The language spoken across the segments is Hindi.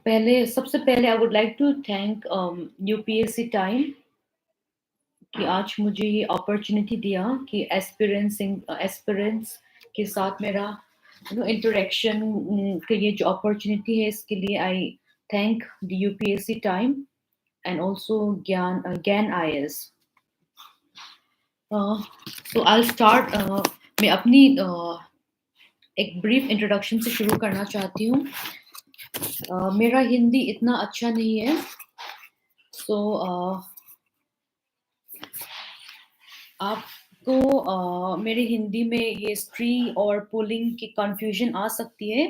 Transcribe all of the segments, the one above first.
सबसे पहले I would like to thank UPSC time कि आज मुझे ये अपॉर्चुनिटी दिया कि एस्पिरेंट्स के साथ मेरा इंटरेक्शन के ये जो अपॉर्चुनिटी है इसके लिए आई thank the UPSC time and also ज्ञान आईएएस। So I start. मैं अपनी एक ब्रीफ इंट्रोडक्शन से शुरू करना चाहती हूँ। मेरा हिंदी इतना अच्छा नहीं है, सो आपको मेरे हिंदी में ये हिस्ट्री और पुलिंग की कंफ्यूजन आ सकती है,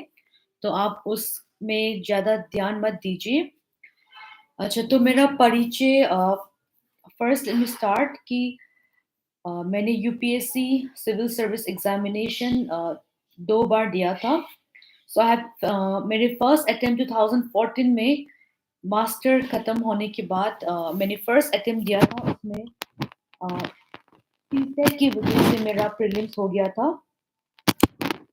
तो आप उसमें ज़्यादा ध्यान मत दीजिए। अच्छा, तो मेरा परिचय फर्स्ट लेट मी स्टार्ट कि मैंने यूपीएससी सिविल सर्विस एग्जामिनेशन 2 बार दिया था। सो आई हैव मेरे फर्स्ट अटेम्प्ट 2014 में मास्टर ख़त्म होने के बाद मैंने फर्स्ट अटेम्प्ट दिया था। उसमें सीटेट की वजह से मेरा प्रीलिम्स हो गया था।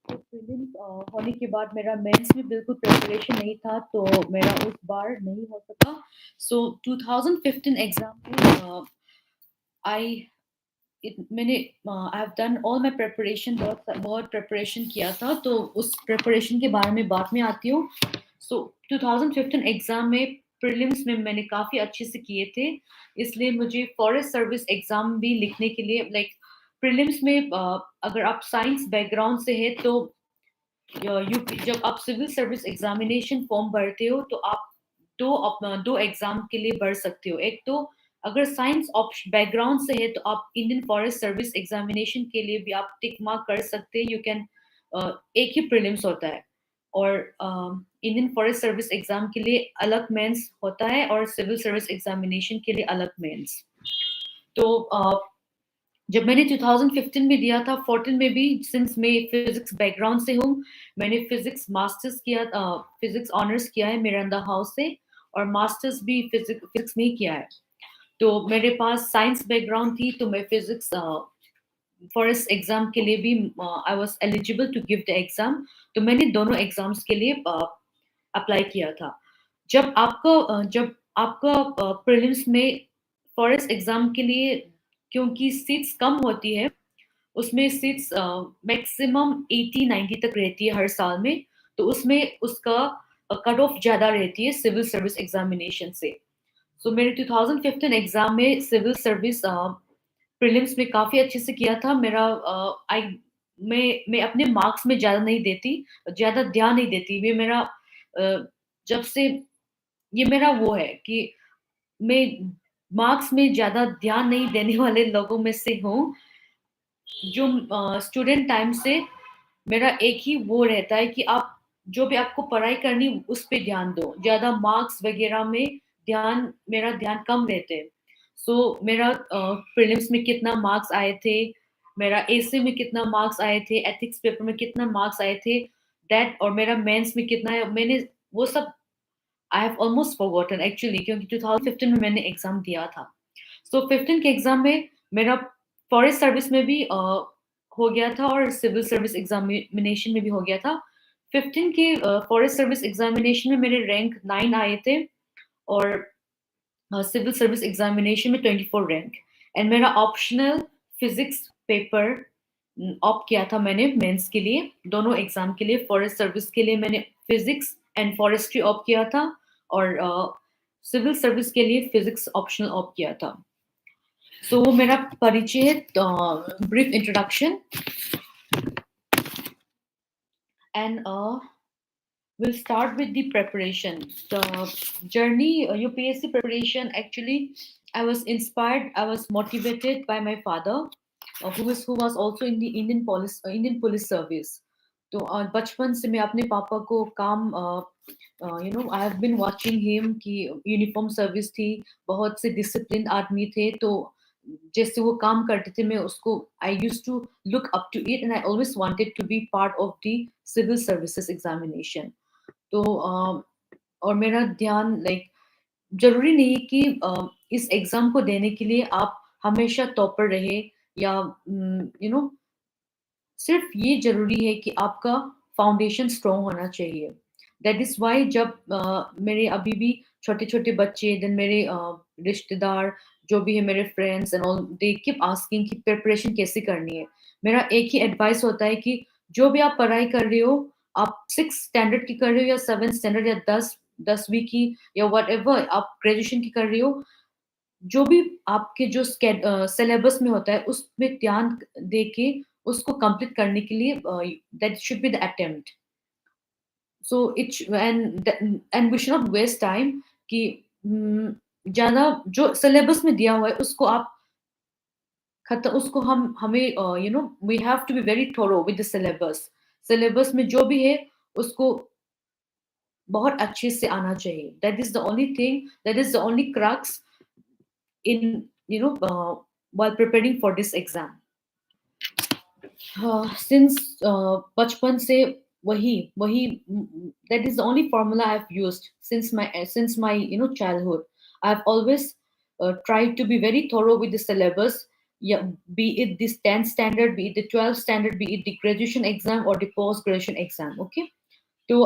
तो प्रीलिम्स होने के बाद मेरा मेंस में बिल्कुल प्रिपरेशन नहीं था, तो मेरा उस बार नहीं हो सका। सो 2015 एग्जाम में आई मैंने I have done all my preparation, बहुत प्रिपरेशन किया था, तो उस प्रिपरेशन के बारे में बाद में आती हूँ। सो 2015 एग्जाम में प्रीलिम्स में मैंने काफ़ी अच्छे से किए थे, इसलिए मुझे फॉरेस्ट सर्विस एग्जाम भी लिखने के लिए प्रीलिम्स में अगर आप साइंस बैकग्राउंड से है तो जब आप सिविल सर्विस एग्जामिनेशन फॉर्म भरते हो तो आप दो एग्जाम के लिए भर सकते हो। एक तो अगर साइंस ऑप्शन बैकग्राउंड से है तो आप इंडियन फॉरेस्ट सर्विस एग्जामिनेशन के लिए भी आप टिक मार्क कर सकते हैं। यू कैन एक ही प्रीलिम्स होता है, और इंडियन फॉरेस्ट सर्विस एग्जाम के लिए अलग मेंस होता है और सिविल सर्विस एग्जामिनेशन के लिए अलग मेंस। तो जब मैंने 2015 में दिया था, 14 में भी, सिंस मैं फिजिक्स बैकग्राउंड से हूँ, मैंने फिजिक्स मास्टर्स किया, फिजिक्स ऑनर्स किया है मिरांडा हाउस से, और मास्टर्स भी फिजिक्स में ही किया है। तो मेरे पास साइंस बैकग्राउंड थी, तो मैं फिजिक्स फॉरेस्ट एग्जाम के लिए भी I was eligible to give the exam, तो मैंने दोनों एग्जाम्स के लिए अप्लाई किया था। जब आपका प्रीलिम्स में फॉरेस्ट एग्जाम के लिए, क्योंकि सीट्स कम होती है, उसमें सीट्स मैक्सिमम 80-90 तक रहती है हर साल में, तो उसमें उसका कट ऑफ ज़्यादा रहती है सिविल सर्विस एग्जामिनेशन से। सो मेरे 2015 एग्जाम में सिविल सर्विस प्रीलिम्स में काफ़ी अच्छे से किया था। मेरा आई मैं अपने मार्क्स में ज़्यादा नहीं देती, ज़्यादा ध्यान नहीं देती। जब से ये मेरा वो है कि मैं मार्क्स में ज़्यादा ध्यान नहीं देने वाले लोगों में से हूँ। जो स्टूडेंट टाइम से मेरा एक ही वो रहता है कि आप जो भी आपको पढ़ाई करनी उस पे ध्यान दो, ज़्यादा मार्क्स वगैरह में मेरा ध्यान कम रहते हैं। सो मेरा प्रीलिम्स में कितना मार्क्स आए थे, मेरा एसे में कितना मार्क्स आए थे, एथिक्स पेपर में कितना मार्क्स आए थे, दैट, और मेरा मेंस में कितना है, मैंने वो सब I have almost forgotten actually, क्योंकि 2015 में मैंने एग्जाम दिया था। सो 15 के एग्जाम में मेरा फॉरेस्ट सर्विस में भी हो गया था और सिविल सर्विस एग्जामिनेशन में भी हो गया था। 15 के फॉरेस्ट सर्विस एग्जामिनेशन में मेरे रैंक 9 आए थे, और सिविल सर्विस एग्जामिनेशन में 24 रैंक। एंड मेरा ऑप्शनल फिजिक्स पेपर ऑप्ट किया था मैंने मेंस के लिए, दोनों एग्जाम के लिए। फॉरेस्ट सर्विस के लिए मैंने फिजिक्स एंड फॉरेस्ट्री ऑप्ट किया था, और सिविल सर्विस के लिए फिजिक्स ऑप्शनल ऑप्ट किया था। सो मेरा परिचय, brief introduction, and we'll start with the preparation. The journey, UPSC preparation, actually I was inspired, I was motivated by my father, who was also in the Indian police service. तो बचपन से मैं अपने पापा को काम I have been watching him कि यूनिफॉर्म सर्विस थी, बहुत से डिसिप्लिन आदमी थे, तो जैसे वो काम करते थे मैं उसको I use to look up to it, and I always wanted to be part of the civil services examination. तो और मेरा ध्यान जरूरी नहीं कि इस एग्जाम को देने के लिए आप हमेशा टॉपर रहे, या सिर्फ ये जरूरी है कि आपका फाउंडेशन स्ट्रॉन्ग होना चाहिए। दैट इज़ व्हाई जब मेरे अभी भी छोटे-छोटे बच्चे देन मेरे रिश्तेदार जो भी है मेरे friends and all they keep asking कि प्रिपरेशन कैसे करनी है। मेरा एक ही एडवाइस होता है कि जो भी आप पढ़ाई कर रहे हो, आप 6th स्टैंडर्ड की कर रहे हो या 7th स्टैंडर्ड या 10वीं की या व्हाटएवर आप ग्रेजुएशन की कर रहे हो, जो भी आपके जो सिलेबस में होता है उसमें ध्यान देके उसको कंप्लीट करने के लिए that should be the attempt. So and we should not waste time कि ज़्यादा जो सिलेबस में दिया हुआ है उसको आप खत उसको हमें we have to be very thorough with the syllabus. Syllabus में जो भी है उसको बहुत अच्छे से आना चाहिए। That is the only thing, that is the only crux in while preparing for this exam. Since बचपन से वही वही that is the only formula I've used since my childhood. I've always tried to be very thorough with the syllabus. Yeah, be it this 10th standard, be it the 12th standard, be it the graduation exam or the post graduation exam. Okay, तो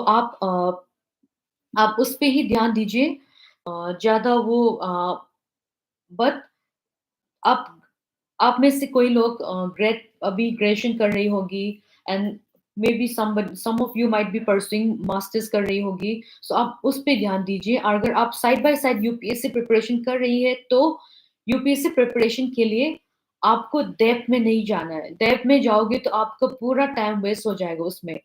आप उस पे ही ध्यान दीजिए। ज़्यादा वो बट आप आप में से कोई लोग अभी ग्रेजुएशन कर रही होगी and maybe some of you might be pursuing masters कर रही होगी, सो आप उस पे ध्यान दीजिए। और अगर आप side by side UPSC preparation कर रही है तो यूपीएससी प्रिपरेशन के लिए आपको डेप्थ में नहीं जाना है। डेप्थ में जाओगे तो आपका पूरा टाइम वेस्ट हो जाएगा उसमें।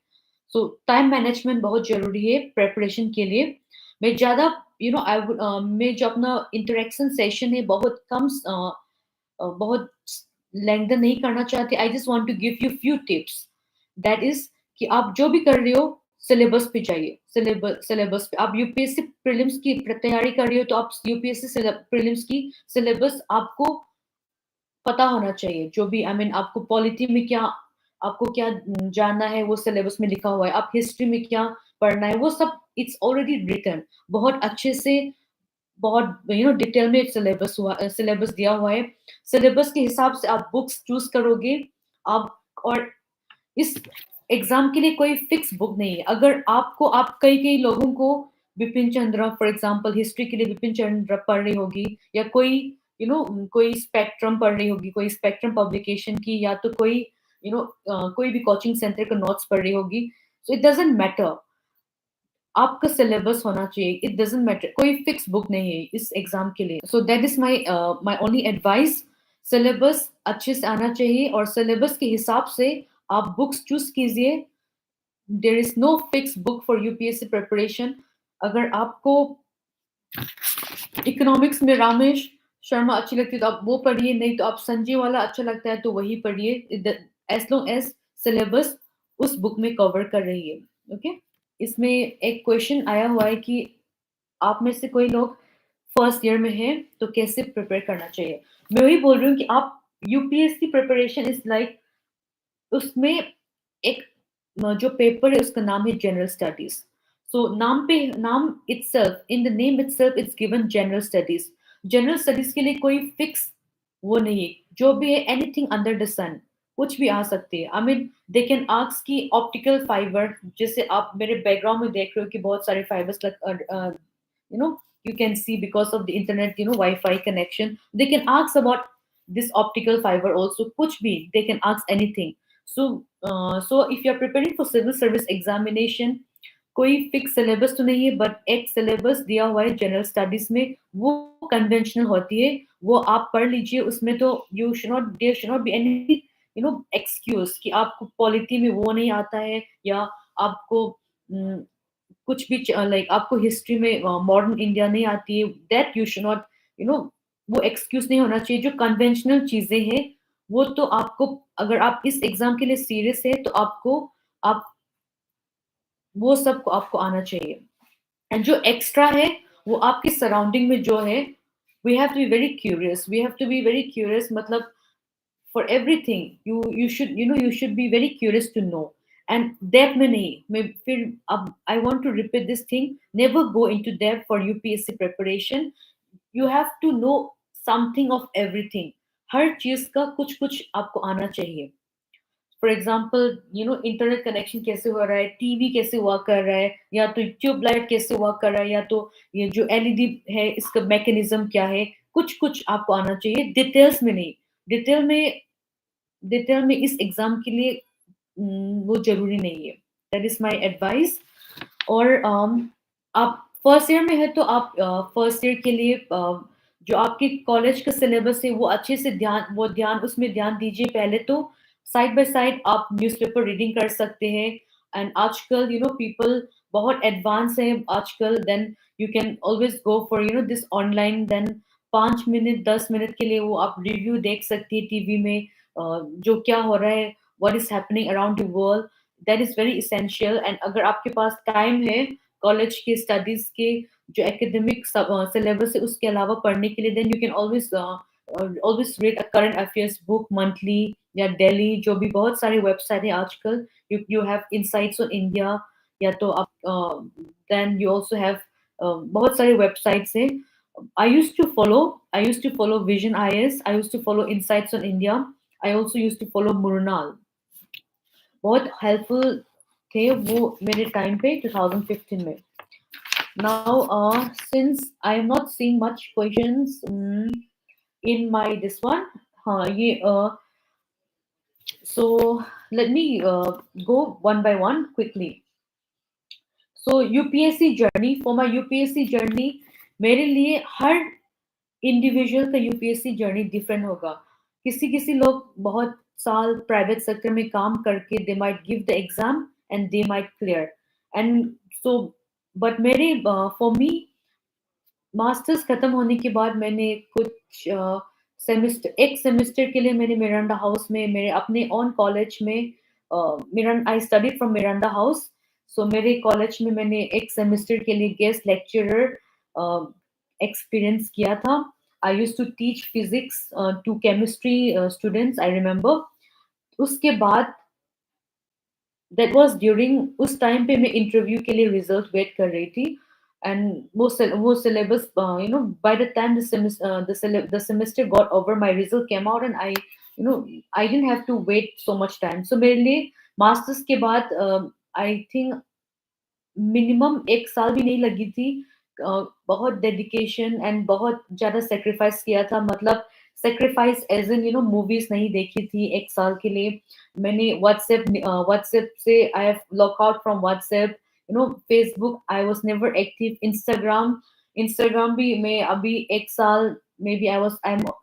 सो टाइम मैनेजमेंट बहुत जरूरी है प्रिपरेशन के लिए। मैं ज़्यादा मैं जो अपना इंटरेक्शन सेशन है बहुत कम बहुत लेंथन नहीं करना चाहती। I just want to give you few tips. That is कि आप जो भी कर रहे हो सिलेबस पे जाइए। सिलेबस पे आप यूपीएससी प्रीलिम्स की तैयारी कर रही हो तो आप यूपीएससी प्रीलिम्स की सिलेबस आपको पता होना चाहिए। जो भी आई मीन आपको पॉलिटी में क्या आपको क्या जानना है वो सिलेबस में लिखा हुआ है। आप हिस्ट्री में क्या पढ़ना है वो सब इट्स ऑलरेडी रिटन बहुत अच्छे से, बहुत डिटेल में सिलेबस दिया हुआ है। सिलेबस के हिसाब से आप बुक्स चूज करोगे आप। और इस एग्जाम के लिए कोई फिक्स बुक नहीं है। अगर आपको आप कई कई लोगों को Bipin Chandra for example history के लिए बिपिन चंद्र पढ़ रही होगी, या कोई कोई स्पेक्ट्रम पढ़ रही होगी, कोई स्पेक्ट्रम पब्लिकेशन की, या तो कोई कोई भी कोचिंग सेंटर का नोट्स पढ़ रही होगी। सो इट डजेंट मैटर, आपका सिलेबस होना चाहिए। इट डजेंट मैटर, कोई फिक्स बुक नहीं है इस एग्जाम के लिए। सो that is my only advice. Syllabus अच्छे से आना चाहिए और सिलेबस के हिसाब से आप बुक्स चूज कीजिए। There is no fix book for UPSC preparation. अगर आपको इकोनॉमिक्स में रामेश शर्मा अच्छी लगती है तो आप वो पढ़िए, नहीं तो आप संजय वाला अच्छा लगता है तो वही पढ़िए, एज लॉन्ग एज सिलेबस उस बुक में कवर कर रही है। ओके। इसमें एक क्वेश्चन आया हुआ है कि आप में से कोई लोग फर्स्ट ईयर में है तो कैसे प्रिपेयर करना चाहिए। मैं वही बोल रही हूँ कि आप यूपीएससी प्रिपरेशन इज लाइक उसमें एक जो पेपर है उसका नाम है जनरल स्टडीज। सो नाम itself in the name itself it's given general studies. General studies के लिए कोई फिक्स वो नहीं है। जो भी है एनीथिंग अंडर द सन कुछ भी आ सकती है। I mean they can ask की ऑप्टिकल फाइबर, जैसे आप मेरे बैकग्राउंड में देख रहे हो कि बहुत सारे fibres you know you can see because of the internet wi-fi connection, they can ask about this optical fiber also, kuch bhi they can ask anything. So if you are preparing for civil service examination, कोई फिक्स सिलेबस तो नहीं है, बट एक सिलेबस दिया हुआ है जनरल स्टडीज में, वो कन्वेंशनल होती है, वो आप पढ़ लीजिए। उसमें तो you should not there should not be any excuse कि आपको पॉलिटी में वो नहीं आता है, या आपको कुछ भी लाइक आपको हिस्ट्री में मॉडर्न इंडिया नहीं आती है। That you should not you know वो एक्सक्यूज नहीं होना चाहिए। जो कन्वेंशनल चीजें हैं वो तो आपको, अगर आप इस एग्जाम के लिए सीरियस है तो आपको आप वो सब आपको आना चाहिए। एंड जो एक्स्ट्रा है वो आपकी सराउंडिंग में जो है, we have to be very curious, we have to be very curious. मतलब for everything you should you should be very curious to know. And depth में नहीं, मैं फिर अब I want to repeat this thing, never go into depth for UPSC preparation. You have to know something of everything. हर चीज का कुछ कुछ आपको आना चाहिए। फॉर एग्जांपल इंटरनेट कनेक्शन कैसे हो रहा है, टीवी कैसे वर्क कर रहा है, या तो ट्यूब लाइट कैसे वर्क कर रहा है, या तो ये जो एलईडी है इसका मैकेनिज्म क्या है, कुछ कुछ आपको आना चाहिए, डिटेल्स में नहीं। डिटेल में डिटेल में इस एग्जाम के लिए वो जरूरी नहीं है। That is my advice. और आप फर्स्ट ईयर में है तो आप फर्स्ट ईयर के लिए जो आपके कॉलेज का सिलेबस है वो अच्छे से ध्यान उसमें ध्यान दीजिए पहले तो। साइड बाय साइड आप न्यूज़पेपर रीडिंग कर सकते हैं। एंड आजकल पीपल बहुत एडवांस है आजकल। Then you can always go for this online. Then 5 minute 10 minute के लिए वो आप रिव्यू देख सकती है टीवी में, जो क्या हो रहा है, what is happening around the world. That is very essential. And अगर आपके पास टाइम है कॉलेज के स्टडीज के जो एकेडमिक सिलेबस है उसके अलावा पढ़ने के लिए, then you can always read a current affairs book monthly या डेली, जो भी बहुत सारी वेबसाइट है आजकल। You have insights on India, या तो आप देन यू आल्सो हैव बहुत सारी वेबसाइट्स है। I used to follow Vision IS. I used to follow Insights on India. I also used to follow Murnal. बहुत हेल्पफुल थे वो मेरे टाइम पे 2015 में। Now, since I am not seeing much questions in my this one, हाँ ये so let me go one by one quickly. So UPSC journey, for my UPSC journey, मेरे लिए हर इंडिविजुअल का यूपीएससी जर्नी डिफरेंट होगा। किसी किसी लोग बहुत साल प्राइवेट सेक्टर में काम करके they might give the exam and they might clear. And so but मेरे फॉर मी मास्टर्स खत्म होने के बाद मैंने कुछ सेमेस्टर एक सेमेस्टर के लिए मैंने मिरांडा हाउस में मेरे अपने ऑन कॉलेज में Miranda I studied from Miranda house. So मेरे कॉलेज में मैंने एक सेमेस्टर के लिए गेस्ट लेक्चरर एक्सपीरियंस किया था। I use to teach physics to chemistry students, I remember. उसके बाद दैट वाज ड्यूरिंग उस टाइम पे मैं इंटरव्यू के लिए रिजल्ट वेट कर रही थी। एंड वो syllabus by the time the semester got over, my result came out and I didn't have to wait so much time. So मेरे लिए मास्टर्स के बाद आई थिंक मिनिमम 1 साल भी नहीं लगी थी। बहुत डेडिकेशन एंड बहुत ज़्यादा सेक्रीफाइस किया था। मतलब सेक्रीफाइस एज़ इन मूवीज़ नहीं देखी थी 1 साल के लिए। मैंने व्हाट्सएप से I have log out from WhatsApp. Facebook I was never active. Instagram भी मैं अभी 1 साल maybe I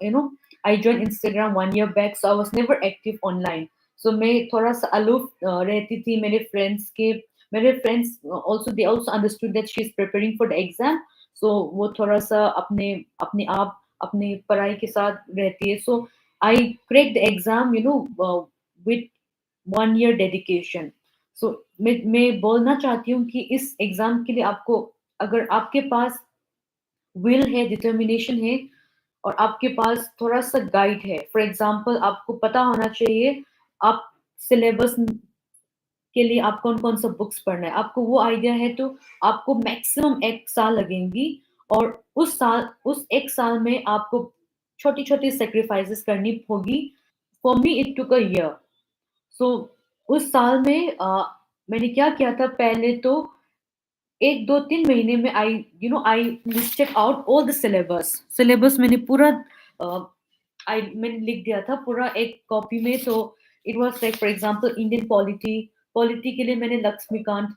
am I join Instagram 1 year back, so I was never active online. So मैं थोड़ा-सा अलूफ रहती थी मेरे friends also they also understood that she is preparing for the exam, so वो थोड़ा सा अपने अपने आप अपने पढ़ाई के साथ रहती है। so I cracked the exam with 1 year dedication. so मैं बोलना चाहती हूँ कि इस एग्जाम के लिए आपको, अगर आपके पास विल है, डिटर्मिनेशन है, और आपके पास थोड़ा सा गाइड है, फॉर एग्जाम्पल आपको पता होना चाहिए आप सिलेबस के लिए आप कौन कौन सा बुक्स पढ़ना है, आपको वो आइडिया है, तो आपको मैक्सिमम 1 साल लगेंगी। और उस 1 साल में आपको छोटी छोटी सेक्रीफाइसेस करनी होगी। For me it took a year. So उस साल में मैंने क्या किया था, पहले तो 1 2 3 महीने में I listed out all the syllabus मैंने पूरा मैंने लिख दिया था पूरा एक कॉपी में। तो it was like for example Indian polity के लिए मैंने Laxmikanth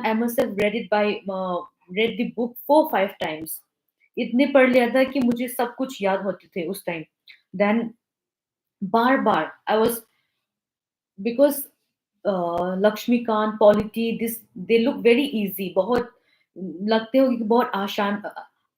I must have read the book 4 5 times. इतने पढ़ लिया था कि मुझे सब कुछ याद होते थे उस टाइम। देन बार बार I was because Laxmikanth polity this they look very easy, बहुत लगते हो कि बहुत आसान,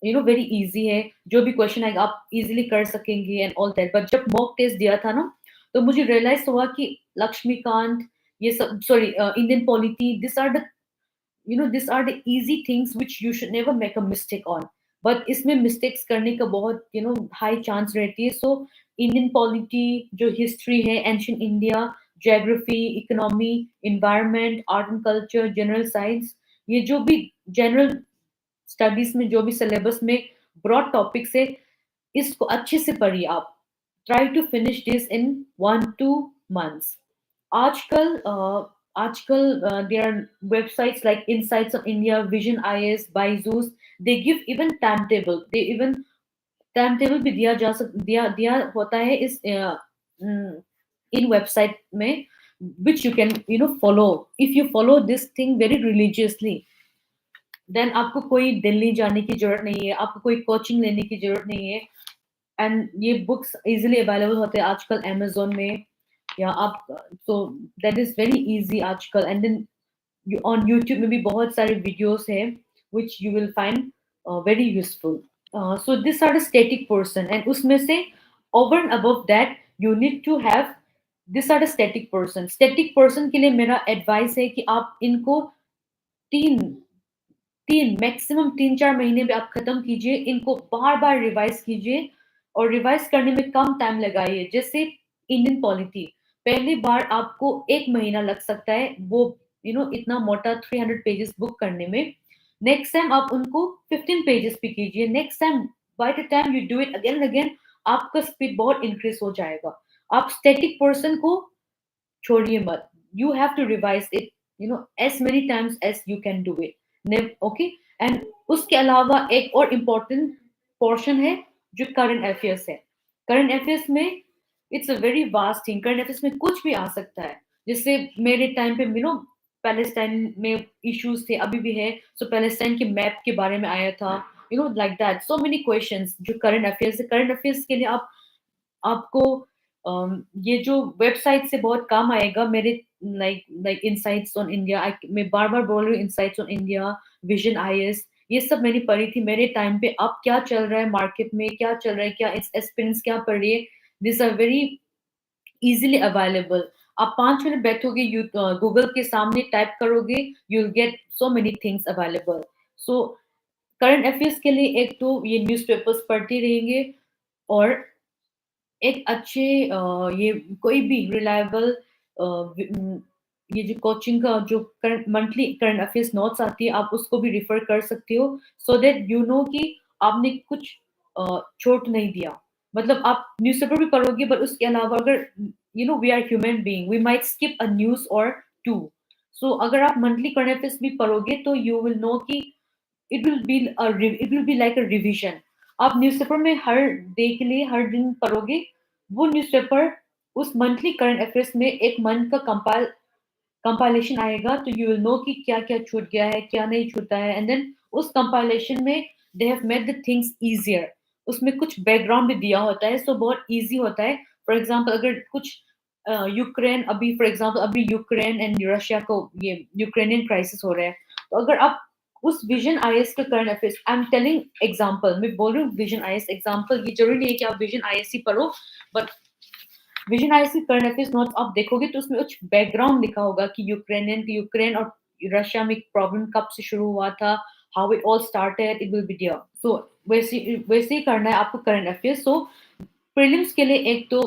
वेरी इजी है, जो भी क्वेश्चन आएगा आप इजीली कर सकेंगे एंड ऑल दैट। बट जब मॉक टेस्ट दिया था ना, तो मुझे रियलाइज हुआ कि लक्ष्मीकांत, ये सब, sorry, Indian polity, this are the easy things which you should never make a mistake on. But इसमें मिस्टेक्स करने का बहुत हाई चांस रहती है। सो इंडियन पॉलिटी, जो हिस्ट्री है, ancient India, geography, economy, environment, art and culture, general science, ये जो भी जनरल स्टडीज में जो भी सिलेबस में ब्रॉड टॉपिक्स है, इसको अच्छे से पढ़िए आप। Try to finish this in 1 to months. आजकल there are websites like Insights of India, Vision IS, Byju's. They give even timetable. They even timetable भी दिया दिया होता है इस इन वेबसाइट में, which you can follow. If you follow this thing very religiously, then आपको कोई दिल्ली जाने की जरूरत नहीं है, आपको कोई कोचिंग लेने की जरूरत नहीं है। एंड ये बुक्स इजीली अवेलेबल होते हैं आजकल Amazon में, या आप, तो दैट इज वेरी इजी आजकल। एंड देन ऑन YouTube में भी बहुत सारे वीडियोस है which you will find very useful. So these are the static person, and उसमें से over and above that you need to have, these are the static person. Static person के लिए मेरा advice है कि आप इनको तीन तीन मैक्सिमम 3-4 महीने में आप खत्म कीजिए, इनको बार बार रिवाइज कीजिए, और रिवाइज करने में कम टाइम लगाइए। जैसे इंडियन पॉलिटी, पहली बार आपको 1 महीना लग सकता है वो इतना मोटा 300 पेजेस बुक करने में। नेक्स्ट टाइम आप उनको 15 पेजेस पे कीजिए। Next time, bye the time you do it again and again, आपका स्पीड बहुत इंक्रीज हो जाएगा। आप स्टैटिक पर्सन को छोड़िए मत, you have to revise it as many times as you can do it. Okay. And उसके अलावा एक और इम्पोर्टेंट पोर्शन है जो करंट अफेयर्स है। करंट अफेयर्स में it's a very vast thing. Current affairs में कुछ भी आ सकता है। जैसे मेरे टाइम पे पैलेस्टाइन में इश्यूज थे, अभी भी है, सो पैलेस्टाइन के मैप के बारे में आया था, like that so many questions जो करंट अफेयर्स है। करंट अफेयर्स के लिए आपको ये जो वेबसाइट से बहुत काम आएगा मेरे, लाइक इनसाइट्स ऑन इंडिया। मैं बार बार बोल रही हूँ, insights on India, vision IAS, ये सब मैंने पढ़ी थी मेरे टाइम पे। अब क्या चल रहा है मार्केट में, क्या चल रहा है, क्या एक्सपीरियंस क्या पढ़ रही है, this are very easily available. आप 5 मिनट बैठोगे, गूगल के सामने टाइप करोगे, you will get so many things available. So current affairs के लिए एक तो ये न्यूज़पेपर्स पढ़ते रहेंगे, और एक अच्छे ये कोई भी रिलायबल ये जो कोचिंग का जो current monthly current affairs notes आती है, आप उसको भी रिफर कर सकते हो, सो दैट यू नो कि आपने कुछ छूट नहीं दिया। मतलब आप न्यूज़पेपर भी पढ़ोगे, पर उसके अलावा अगर we are human being, we might skip a news or two. So अगर आप मंथली करंट अफेयर्स भी पढ़ोगे तो यू विल नो कि it will be like a revision. आप न्यूज़पेपर में हर डे के लिए हर दिन पढ़ोगे, वो न्यूज़पेपर उस मंथली करंट अफेयर्स में एक मंथ का कंपाइलेशन आएगा, तो यू विल नो कि क्या क्या छूट गया है, क्या नहीं छूटा है। एंड देन उस कंपाइलेशन में they have made the things easier. उसमें कुछ बैकग्राउंड भी दिया होता है, सो बहुत इजी होता है। फॉर एग्जांपल अगर कुछ यूक्रेन, अभी फॉर एग्जांपल अभी यूक्रेन एंड रशिया को ये यूक्रेनियन क्राइसिस हो रहा है, तो अगर आप उस विजन आईएएस के current affairs, I am telling example, मैं बोल रही हूँ विजन आईएएस एग्जांपल, ये जरूरी नहीं है कि आप विजन आईएएस ही पढ़ो, बट विजन आईएएस के करंट अफेयर्स नोट्स आप देखोगे तो उसमें कुछ बैकग्राउंड लिखा होगा कि यूक्रेन और रशिया में प्रॉब्लम कब से शुरू हुआ था, how it all started, it will be there. So वैसे ही करना है आपको करंट अफेयर्स। सो प्रीलिम्स के लिए एक तो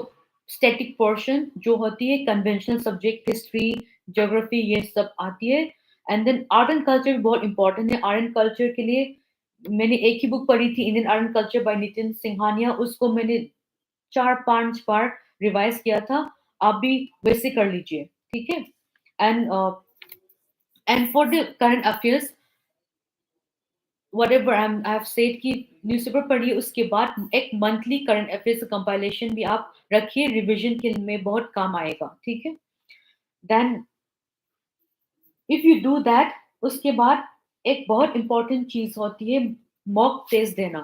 स्टैटिक पोर्शन जो होती है, कन्वेंशनल सब्जेक्ट, हिस्ट्री, ज्योग्राफी, ये सब आती है। And then art and culture भी बहुत इंपॉर्टेंट है। आर्ट एंड कल्चर के लिए मैंने एक ही बुक पढ़ी थी, Indian art and culture by Nitin Singhania, उसको मैंने 4-5 बार रिवाइज किया था। आप भी वैसे कर लीजिए, ठीक है। And and for the current affairs, whatever I have said कि न्यूज़पेपर पढ़िए, उसके बाद एक मंथली करंट अफेयर्स कंपाइलेशन भी आप रखिए, रिवीजन के में बहुत काम आएगा, ठीक है। Then if you do that, उसके बाद एक बहुत इंपॉर्टेंट चीज होती है मॉक टेस्ट देना।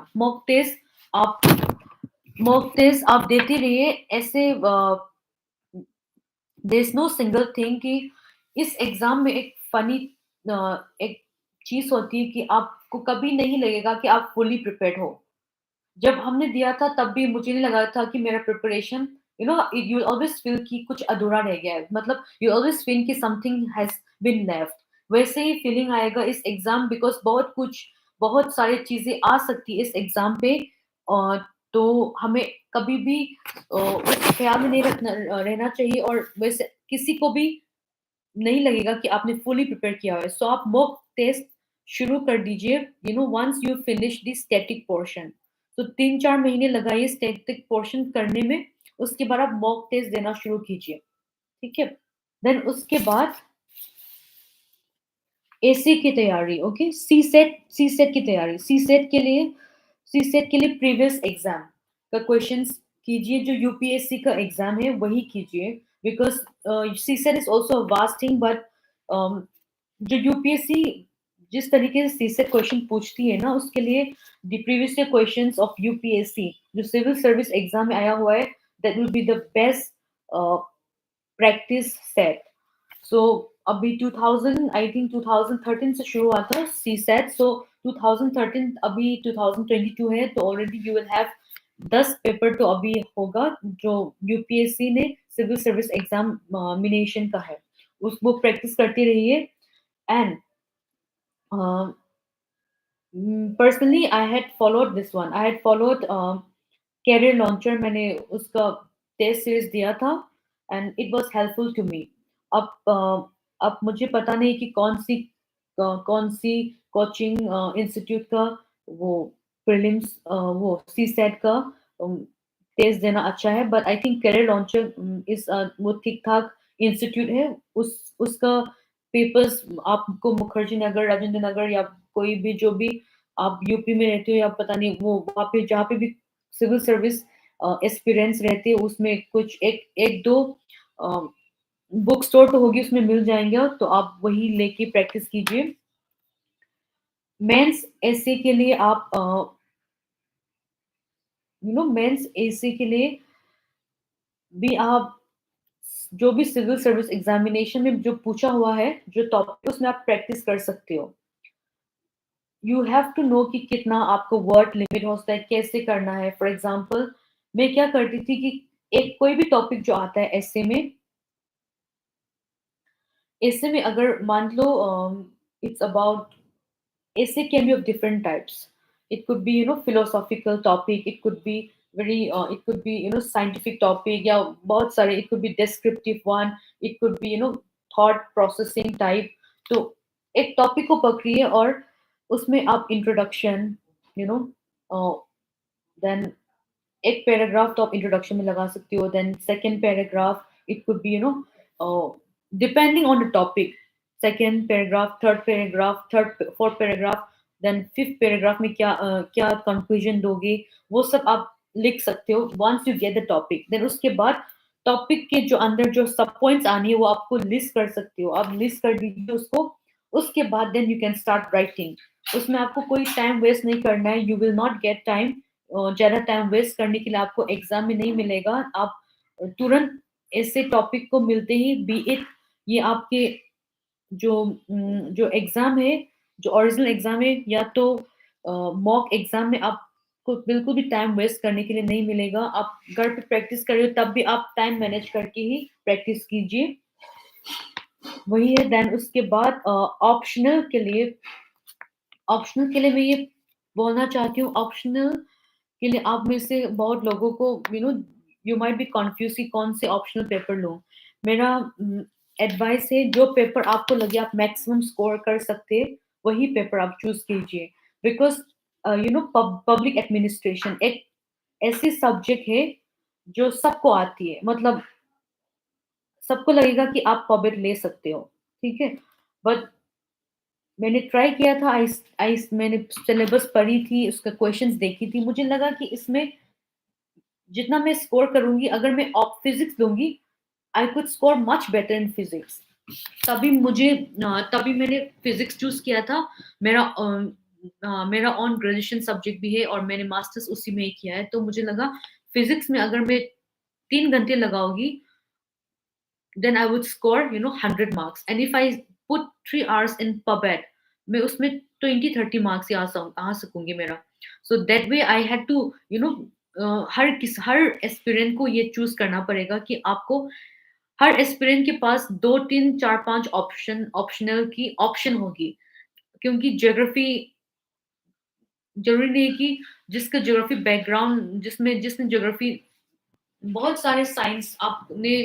आप मॉक टेस्ट आप देते रहिए ऐसे। There is no single thing कि इस एग्जाम में एक फनी एक चीज होती है कि आपको कभी नहीं लगेगा कि आप फुली प्रिपेयर्ड हो। जब हमने दिया था तब भी मुझे नहीं लगा था कि मेरा प्रिपरेशन, यू ऑलवेज फील कि कुछ अधूरा रह गया है, मतलब यू ऑलवेज फील कि समथिंग हैज बीन लेफ्ट। वैसे ही फीलिंग आएगा इस एग्जाम, बिकॉज बहुत सारी चीजें आ सकती है इस एग्जाम पे। और तो हमें कभी भी उस ख्याल में नहीं रहना चाहिए, और वैसे किसी को भी नहीं लगेगा कि आपने फुली प्रिपेयर किया हुआ है। सो आप मॉक टेस्ट शुरू कर दीजिए, once you finish the static portion. तो 3-4 महीने लगाइए स्टैटिक पोर्शन करने में, उसके बाद आप मॉक टेस्ट देना शुरू कीजिए। ठीक है। देन उसके बाद एसी की तैयारी, ओके। सी सेट की तैयारी, सी सेट के लिए प्रीवियस एग्जाम का क्वेश्चंस कीजिए, जो यूपीएससी का एग्जाम है वही कीजिए। Because CSAT is also vast thing, but जो यूपीएससी जिस तरीके से सी सेट क्वेश्चन पूछती है ना, उसके लिए the previous questions of UPSC जो सिविल सर्विस एग्जाम में आया हुआ है, that will be the best practice set. So अभी 2000 आई थिंक 2013 से शुरू हुआ था सी सेट। सो 2013 अभी 2022 है, तो already you will have 10 paper तो अभी होगा जो यूपीएससी ने सिविल सर्विस एग्जामिनेशन का है, उस वो प्रैक्टिस करती रहिए। And personally I had followed this one, I had followed Career Launcher, मैंने उसका टेस्ट सीरीज दिया था and it was helpful to me. अब मुझे पता नहीं कि कौन सी कोचिंग इंस्टीट्यूट का वो प्रीलिम्स वो सी सेट का टेस्ट देना अच्छा है, but I think Career Launcher is वो ठीक ठाक इंस्टीट्यूट है। उसका पेपर्स आपको मुखर्जी नगर, राजेंद्र नगर या कोई भी जो भी आप यूपी में रहते हो या पता नहीं वो वहाँ पे जहाँ पे भी सिविल सर्विस एक्सपीरियंस रहते हैं, उसमें कुछ एक एक दो बुक स्टोर तो होगी, उसमें मिल जाएंगे, तो आप वही लेके प्रैक्टिस कीजिए। मेंस एसए के लिए आप मेंस एसए के लिए भी आप जो भी सिविल सर्विस एग्जामिनेशन में जो पूछा हुआ है, जो टॉपिक, उसमें आप प्रैक्टिस कर सकते हो। यू हैव टू नो कि कितना आपको वर्ड लिमिट होता है, कैसे करना है। फॉर एग्जाम्पल मैं क्या करती थी कि एक कोई भी टॉपिक जो आता है ऐसे में अगर मान लो it's about, essay can be of different types. It could be philosophical topic, it could be it could be scientific topic, या बहुत सारे, it could be descriptive one, it could be thought processing type। तो एक टॉपिक को पकड़िए और उसमें आप इंट्रोडक्शन, यू नो देन एक पैराग्राफ तो आप इंट्रोडक्शन में लगा सकती हो, then second paragraph it could be depending on the topic, second paragraph, third paragraph, third fourth paragraph, then fifth paragraph में क्या कंक्लूजन दोगे, वो सब आप लिख सकते हो once you get the topic. Then उसके बाद टॉपिक के जो अंदर जो सब पॉइंट्स आनी है वो आपको लिस्ट कर सकते हो, आप लिस्ट कर दीजिए उसको। उसके बाद then you can start writing. उसमें आपको कोई टाइम वेस्ट नहीं करना है, you will not get time, ज्यादा टाइम वेस्ट करने के लिए आपको एग्जाम में नहीं मिलेगा। आप तुरंत ऐसे टॉपिक को मिलते ही बी इट, ये आपके जो एग्जाम है, जो ओरिजिनल एग्जाम है, या तो मॉक एग्जाम में आपको बिल्कुल भी टाइम वेस्ट करने के लिए नहीं मिलेगा। आप घर पे प्रैक्टिस कर रहे हो तब भी आप टाइम मैनेज करके ही प्रैक्टिस कीजिए, वही है। देन उसके बाद ऑप्शनल के लिए मैं ये बोलना चाहती हूँ, ऑप्शनल के लिए आप में से बहुत लोगों को यू माइट बी कन्फ्यूज कि कौन से ऑप्शनल पेपर लूं। मेरा एडवाइस है, जो पेपर आपको लगे आप मैक्सिमम स्कोर कर सकते हैं वही पेपर आप चूज कीजिए। बिकॉज पब्लिक एडमिनिस्ट्रेशन एक ऐसी सब्जेक्ट है जो सबको आती है, मतलब सबको लगेगा कि आप पब्लिक ले सकते हो, ठीक है। बट मैंने ट्राई किया था, मैंने सिलेबस पढ़ी थी, उसका क्वेश्चंस देखी थी, मुझे लगा कि इसमें जितना मैं स्कोर करूंगी, अगर मैं ऑप फिजिक्स लूंगी, I could score much better in physics. तभी मैंने फिजिक्स चूज किया था। मेरा ऑन ग्रेजुएशन सब्जेक्ट भी है और मैंने मास्टर्स उसी में ही किया है, तो मुझे लगा फिजिक्स में अगर मैं 3 घंटे लगाऊंगी, then I would score 100 marks, and if I put 3 hours in pubed, मैं उसमें 20-30 marks ही आ सकूंगी मेरा। So that way I had to her aspirant को ये चूज करना पड़ेगा कि आपको हर एस्पिरेंट के पास 2 3 4 5 ऑप्शनल की ऑप्शन होगी, क्योंकि ज्योग्राफी जरूरी नहीं है कि जिसका ज्योग्राफी बैकग्राउंड, जिसने ज्योग्राफी, बहुत सारे साइंस आपने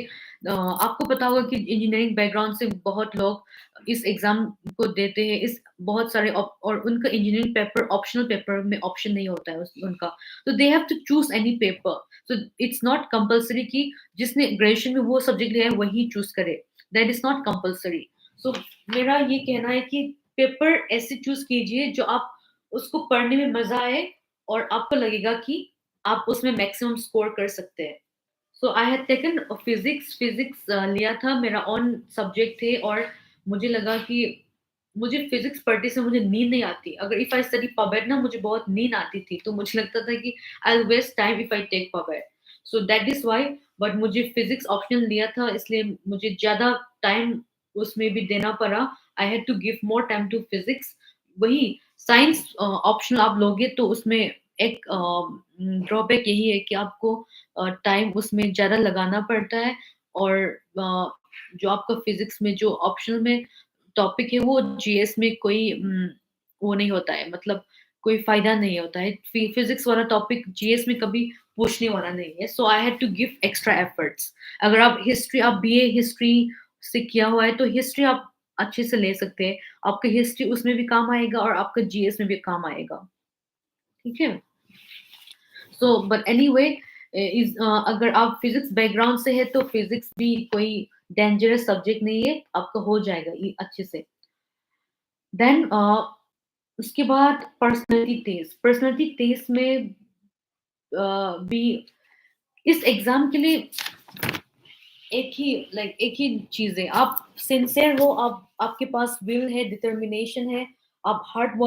आपको पता होगा कि इंजीनियरिंग बैकग्राउंड से बहुत लोग इस एग्जाम को देते हैं, इस बहुत सारे और उनका इंजीनियरिंग पेपर ऑप्शनल पेपर में ऑप्शन नहीं होता है उनका, तो they have to choose any paper. So it's not compulsory कि जिसने ग्रेजुएशन में वो सब्जेक्ट लिया है वही चूज करे, दैट इज नॉट कंपल्सरी। सो मेरा ये कहना है कि पेपर ऐसे चूज कीजिए जो आप उसको पढ़ने में मजा आए और आपको लगेगा कि आप उसमें मैक्सिमम स्कोर कर सकते हैं। सो आई हैड टेकन फिजिक्स लिया था, मेरा ऑन सब्जेक्ट थे, और मुझे लगा कि मुझे फिजिक्स पढ़ने से मुझे नींद नहीं आती। अगर इफ आई स्टडी पबेट ना, मुझे बहुत नींद आती थी, तो मुझे लगता था कि I will waste time if I take pubad. So that is why, but मुझे फिजिक्स ऑप्शनल लिया था, इसलिए मुझे ज्यादा टाइम उसमें भी देना पड़ा। I had to give more time to physics. वही साइंस ऑप्शनल आप लोगे तो उसमें एक ड्रॉबैक यही है कि आपको टाइम उसमें ज़्यादा लगाना पड़ता है, और जो आपका फिजिक्स में जो ऑप्शनल में टॉपिक है वो जीएस में कोई वो नहीं होता है, मतलब कोई फायदा नहीं होता है। फिजिक्स वाला टॉपिक जीएस में कभी पूछने वाला नहीं है, so I had to give extra efforts. अगर आप बीए हिस्ट्री से किया हुआ है तो हिस्ट्री आप अच्छे से ले सकते हैं, आपका हिस्ट्री उसमें भी काम आएगा और आपका जीएस में भी काम आएगा। ठीक है। सो बट एनीवे, इज अगर आप फिजिक्स बैकग्राउंड से है तो फिजिक्स भी कोई डेंजरस सब्जेक्ट नहीं है, आपका हो जाएगा ये अच्छे से। देन उसके बाद पर्सनालिटी टेस्ट में भी इस एग्जाम के लिए एक ही चीज है, आप सिंसियर हो, आप आपके पास विल है, डिटर्मिनेशन है, आप हार्ड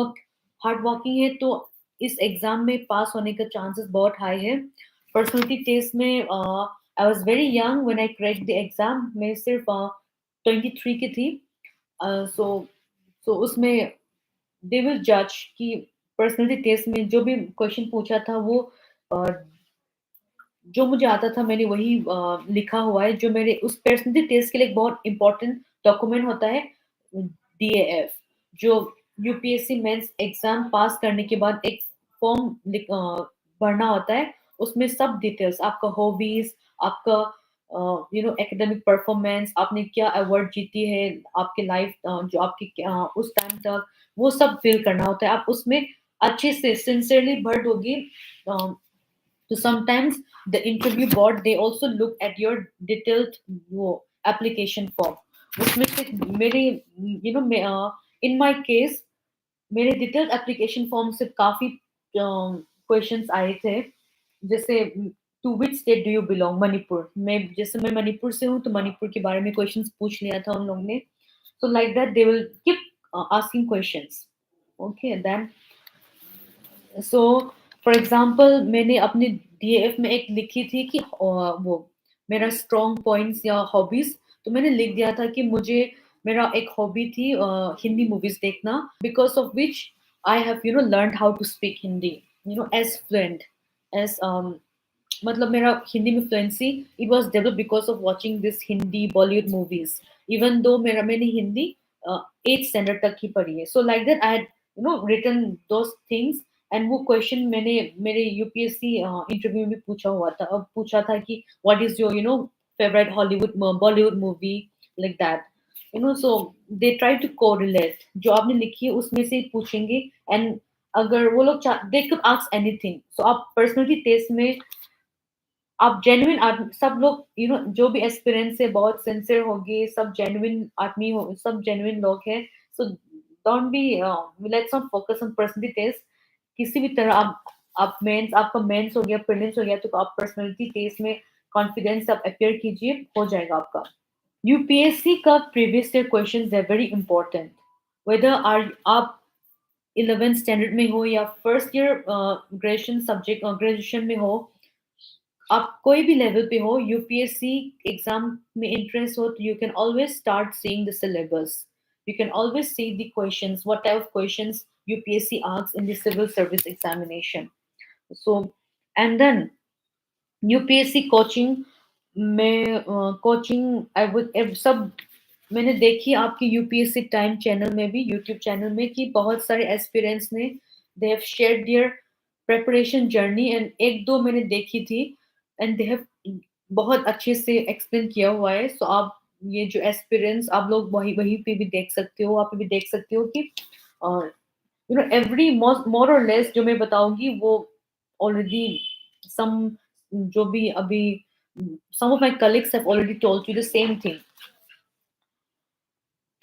वर्किंग है, तो इस एग्जाम में पास होने का चांसेस बहुत हाई है। पर्सनालिटी टेस्ट में I was very young when I cracked the exam, मैं सिर्फ 23 की थी। सो सो उसमें दे विल जज कि पर्सनालिटी टेस्ट में जो भी क्वेश्चन पूछा था वो uh, जो मुझे आता था मैंने वही लिखा हुआ है। जो मेरे उस पर्सनालिटी टेस्ट के लिए एक बहुत इंपॉर्टेंट डॉक्यूमेंट होता है, डीएएफ, जो यूपीएससी मेंस एग्जाम पास करने के बाद एक फॉर्म भरना होता है। उसमें सब डिटेल्स, आपका हॉबीज, आपका एकेडमिक परफॉर्मेंस, आपने क्या अवार्ड जीती है, आपके लाइफ जो आपकी उस टाइम तक, वो सब फिल करना होता है। आप उसमें अच्छे से सिंसियरली भर दोगे। So sometimes the interview board they also look at your detailed वो application form। उसमें से मेरे in my case मेरे डिटेल्ड एप्लीकेशन फॉर्म से काफी क्वेश्चंस आए थे। जैसे to which state do you belong, Manipur, मैं मणिपुर से हूँ, तो मणिपुर के बारे में क्वेश्चंस पूछ लिया था उन लोगों ने। So like that they will keep asking questions. Okay then, so for example मैंने अपने डीएफ में एक लिखी थी कि वो मेरा स्ट्रॉन्ग पॉइंट्स या हॉबीज, तो मैंने लिख दिया था कि मुझे मेरा एक हॉबी थी हिंदी मूवीज देखना, because of which I have learn how to speak Hindi as fluent as मतलब मेरा हिंदी में fluency it was develop because of watching this Hindi Bollywood movies. Even though मैंने हिंदी 8th स्टैंडर्ड तक ही पढ़ी है। So like that I had written those things. And वो क्वेश्चन मैंने मेरे यूपीएससी इंटरव्यू में पूछा था कि what is your favourite Hollywood Bollywood movie, like that. So they try to correlate, जो आपने लिखी है उसमें से ही पूछेंगे। एंड अगर वो लोग दे कुड आस्क एनीथिंग। सो आप पर्सनैलिटी टेस्ट में आप जेन्युइन सब लोग जो भी एस्पिरेंट्स है बहुत सिंसियर होंगे, सब जेन्युइन आदमी हो, सब जेन्युइन लोग हैं। So don't be let's not focus on personality test. किसी भी तरह आप मेंस, आपका मेंस हो गया, प्रीलिम्स हो गया, तो आप पर्सनैलिटी टेस्ट में कॉन्फिडेंस आप अपियर कीजिए, हो जाएगा आपका। यूपीएससी का previous year questions are very important, whether are आप 11th स्टैंडर्ड में हो या फर्स्ट ईयर ग्रेजुएशन में हो, आप कोई भी लेवल पे हो, यूपीएससी एग्जाम में इंटरेस्ट हो, तो you can always start seeing the syllabus, you can always see the questions, what type of questions UPSC asks in the civil service examination. So and then UPSC coaching में कोचिंग आई वुड सब मैंने देखी आपकी यूपीएससी टाइम चैनल में भी, यूट्यूब चैनल में, कि बहुत सारे एस्पिरेंट्स ने they have shared their preparation journey, and एक दो मैंने देखी थी, एंड दे हैव बहुत अच्छे से एक्सप्लेन किया हुआ है। सो आप ये जो एस्पिरेंट्स आप लोग वहीं वहीं पे भी देख सकते हो, वहाँ पे भी देख सकते हो कि एवरी मोर और लेस जो मैं बताऊँगी वो ऑलरेडी सम जो भी अभी some of my colleagues have already told you the same thing.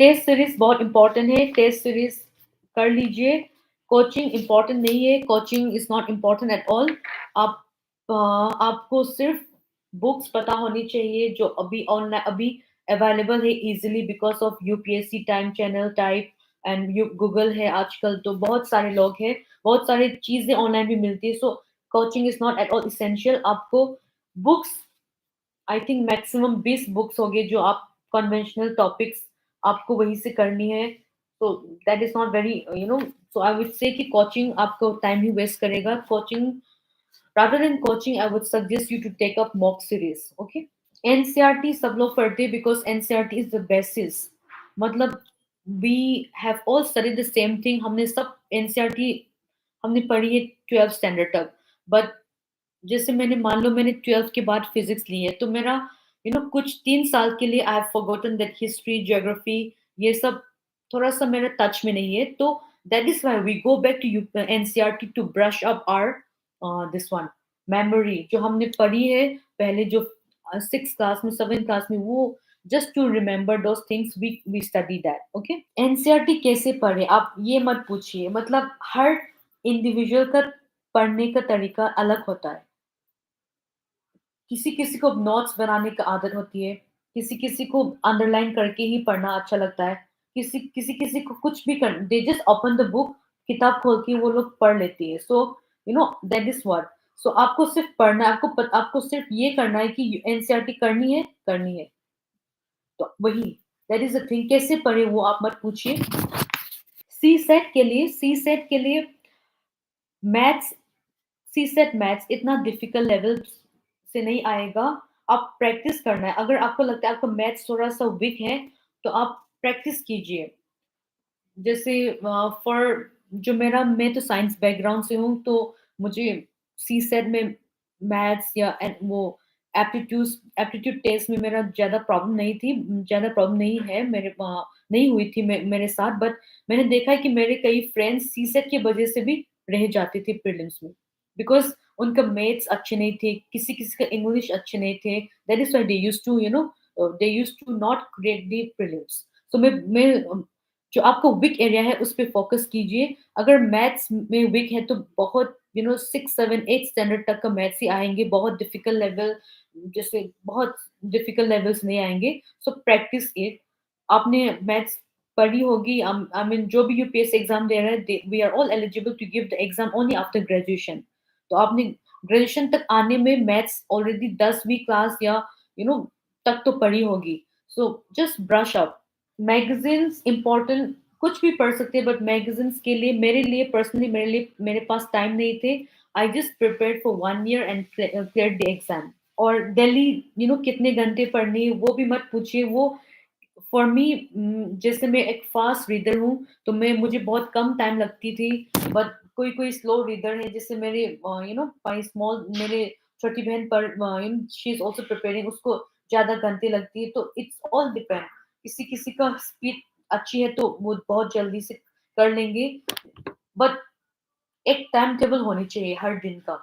Test series बहुत इंपॉर्टेंट है, टेस्ट सीरीज कर लीजिए। कोचिंग इंपॉर्टेंट नहीं है, coaching is not important at all. आप आपको सिर्फ बुक्स पता होनी चाहिए जो अभी ऑनलाइन अभी अवेलेबल है easily because of UPSC time channel type and you Google है आजकल, तो बहुत सारे लोग हैं, बहुत सारी चीजें ऑनलाइन भी मिलती है। So coaching is not at all essential. आपको books I think maximum 20 books होंगे जो आप कन्वेंशनल टॉपिक्स आपको वहीं से करनी है। तो that is not very so I would say कि कोचिंग आपको टाइम ही वेस्ट करेगा। Coaching rather than coaching I would suggest you to take up mock series, okay? NCERT सब लोग पढ़ते हैं because NCERT is the basis. मतलब we have all studied the same thing, हमने सब एनसीईआरटी हमने पढ़ी है 12th स्टैंडर्ड तक। बट जैसे मैंने मान लो मैंने 12th के बाद फिजिक्स ली है तो मेरा कुछ 3 साल के लिए I have forgotten that history geography ये सब थोड़ा सा मेरे टच में नहीं है। तो that is why we go back to NCERT to brush up our this one memory जो हमने पढ़ी है पहले जो 6 क्लास में 7 क्लास में, वो just to remember those things we study that, okay? NCERT कैसे पढ़े आप ये मत पूछिए, मतलब हर इंडिविजुअल का पढ़ने का तरीका अलग होता है। किसी किसी को नोट्स बनाने की आदत होती है, किसी किसी को अंडरलाइन करके ही पढ़ना अच्छा लगता है, किसी किसी किसी को कुछ भी कर दे जस्ट ओपन द बुक, किताब खोल के वो लोग पढ़ लेती है। So that is what. So आपको सिर्फ पढ़ना है, आपको सिर्फ ये करना है कि एनसीईआरटी करनी है। तो वही दैट इज द थिंग। कैसे पढ़े वो आप मत पूछिए। सी सेट के लिए मैथ्स सी सेट मैथ्स इतना डिफिकल्ट लेवल से नहीं आएगा। आप प्रैक्टिस करना है। अगर आपको लगता है आपका मैथ्स थोड़ा सा वीक है तो आप प्रैक्टिस कीजिए। जैसे फॉर जो मेरा मैं तो साइंस बैकग्राउंड से हूँ तो मुझे सी सेट में मैथ्स या वो एप्टीट्यूड एप्टीट्यूड टेस्ट में मेरा ज़्यादा प्रॉब्लम नहीं है मेरे नहीं हुई थी मेरे साथ। बट मैंने देखा है कि मेरे कई फ्रेंड्स सी सेट की वजह से भी रह जाते थे प्रीलिम्स में बिकॉज उनका मैथ्स अच्छे नहीं थे, किसी किसी का इंग्लिश अच्छे नहीं थे। That is why they use to not create the prelims. तो मैं जो आपका वीक एरिया है उस पे फोकस कीजिए। अगर मैथ्स में वीक है तो बहुत 6 7 8 स्टैंडर्ड तक का मैथ्स ही आएंगे, बहुत डिफिकल्ट लेवल जैसे बहुत डिफिकल्ट लेवल्स नहीं आएंगे। So practice it. आपने मैथ्स पढ़ी होगी। आई मीन जो भी यूपीएससी एग्जाम दे रहे हैं we are all eligible to give the exam only after graduation. तो आपने ग्रेजुएशन तक आने में मैथ्स ऑलरेडी 10वीं क्लास या यू नो तक तो पढ़ी होगी। So just brush up. Magazines important कुछ भी पढ़ सकते हैं बट मैगजीन्स के लिए मेरे लिए पर्सनली मेरे पास टाइम नहीं थे। I just prepared for 1 year and clear the exam. और दिल्ली कितने घंटे पढ़नी वो भी मत पूछिए। वो फॉर मी जैसे मैं एक फास्ट रीडर हूँ तो मैं मुझे बहुत कम टाइम लगती थी। बट कोई कोई स्लो रीडर है जैसे मेरे माय स्मॉल मेरे छोटी बहन पर शी इज आल्सो प्रिपेयरिंग, उसको ज्यादा घंटे लगती है। तो इट्स ऑल डिपेंड। किसी किसी का स्पीड अच्छी है तो वो बहुत जल्दी से कर लेंगे। बट एक टाइम टेबल होनी चाहिए हर दिन का।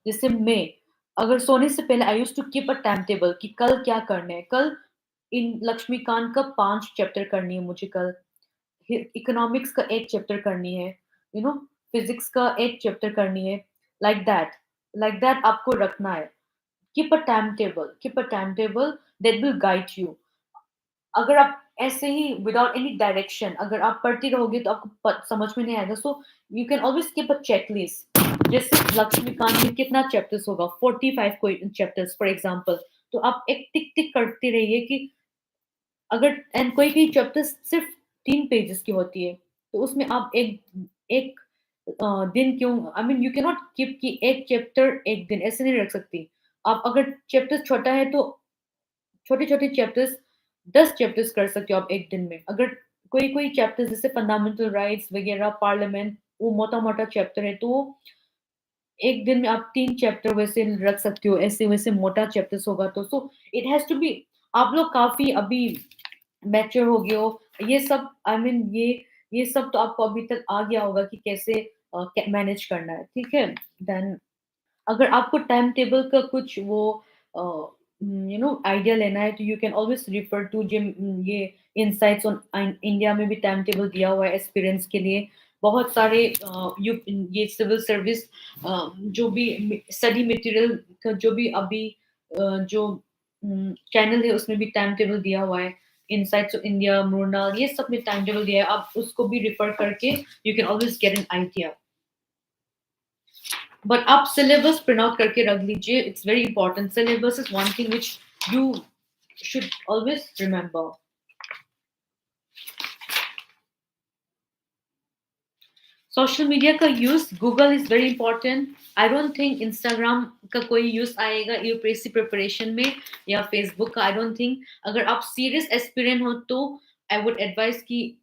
जैसे मैं अगर सोने से पहले I use to keep a time table कि कल क्या करना है। कल इन लक्ष्मीकांत का 5 चैप्टर करनी है मुझे कल, इकोनॉमिक्स का एक चैप्टर करनी है, यू नो फिजिक्स का एक चैप्टर करनी है। लाइक दैट आपको रखना है। Keep a time table that will guide you. अगर आप ऐसे ही विदाउट एनी डायरेक्शन अगर आप पढ़ते रहोगे तो आपको समझ में नहीं आएगा। So you can always keep a checklist. जैसे लक्ष्मीकांत में कितना चैप्टर्स होगा, 45 कोई चैप्टर्स फॉर एग्जांपल। तो आप एक टिक टिक करते रहिए कि अगर एंड कोई भी चैप्टर सिर्फ 3 पेजेस की होती है तो उसमें आप एक एक दिन क्यों I mean you can not keep कि एक चैप्टर एक दिन ऐसे नहीं रख सकती। आप अगर चैप्टर छोटा है तो छोटे छोटे चैप्टर्स 10 चैप्टर्स कर सकते हो आप एक दिन में। अगर कोई कोई चैप्टर्स जैसे फंडामेंटल राइट्स वगैरह पार्लियामेंट वो मोटा मोटा चैप्टर है तो एक दिन में आप 3 चैप्टर वैसे रख सकते हो, ऐसे वैसे मोटा चैप्टर्स होगा तो so it has to be आप लोग काफ़ी अभी मैच्योर हो गए हो। ये सब आई मीन ये सब तो आपको अभी तक आ गया होगा कि कैसे मैनेज करना है, ठीक है? देन अगर आपको टाइम टेबल का कुछ वो आइडिया लेना है तो you can always refer to जिम ये इनसाइट्स ऑन इंडिया में भी टाइम टेबल दिया हुआ है एक्सपीरियंस के लिए बहुत सारे ये सिविल सर्विस जो भी स्टडी मटेरियल का जो भी अभी जो चैनल है उसमें भी टाइम टेबल दिया हुआ है इनसाइट्स ऑफ इंडिया मुरनाल ये सब में टाइम टेबल दिया है आप उसको भी रिफर करके you can always get an idea but आप सिलेबस प्रिंट आउट करके रख लीजिए it's very important syllabus is one thing which you should always remember social media का use Google is very important I don't think Instagram का कोई यूज आएगा यूपीएससी प्रिपरेशन में या फेसबुक का आई डोंट थिंक अगर आप सीरियस एस्पिरेंट हो तो आई वुड एडवाइस कि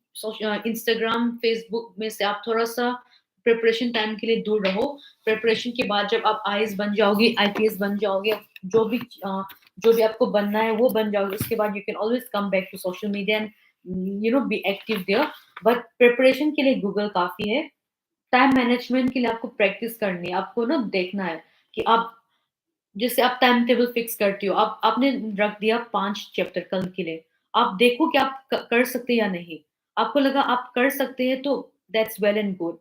इंस्टाग्राम फेसबुक में से आप थोड़ा सा प्रिपरेशन टाइम के लिए दूर रहो प्रिपरेशन के बाद जब आप आईएएस बन जाओगे आईपीएस बन जाओगे जो भी जो भी आपको बनना है वो बन जाओगे उसके बाद you can always come back to social media and be active there but preparation के लिए गूगल काफी है टाइम मैनेजमेंट के लिए आपको प्रैक्टिस करनी है आपको ना देखना है कि आप जैसे आप टाइम टेबल फिक्स करती हो आप आपने रख दिया 5 चैप्टर कल के लिए आप देखो कि आप कर सकते हैं या नहीं आपको लगा आप कर सकते हैं तो that's well and good